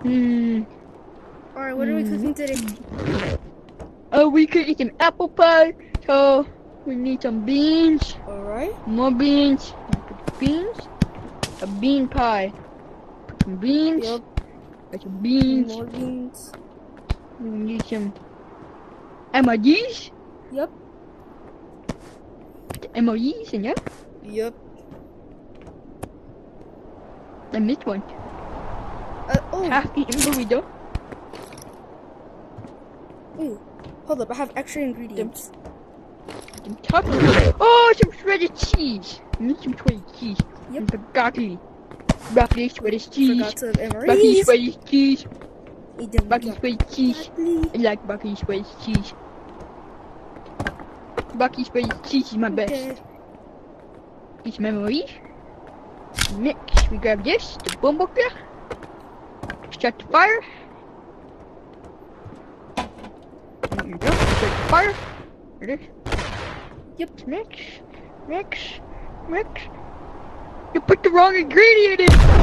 Alright, what are we cooking today? Oh, we could eat some apple pie. So we need some beans. Alright. More beans. Beans. A bean pie. Put some beans. Yep. Put some beans. More beans. We need some MREs. Yep. MREs in there. Yep. I missed one. Oh. Half-eaten burrito. Ooh. Hold up, I have extra ingredients. Some chocolate. Oh, some shredded cheese. I need some shredded cheese. Yep. And broccoli. Broccoli, shredded cheese. Forgot to have Broccoli, MREs. shredded cheese. Eat them. Broccoli, shredded cheese. Broccoli. I like broccoli, shredded cheese. Broccoli, shredded cheese is my best. Okay. Each memory. Mix. We grab this, the bumbucker. Start the fire. There you go. Start the fire. There it is. Yep. Mix. Mix. Mix. You put the wrong ingredient in.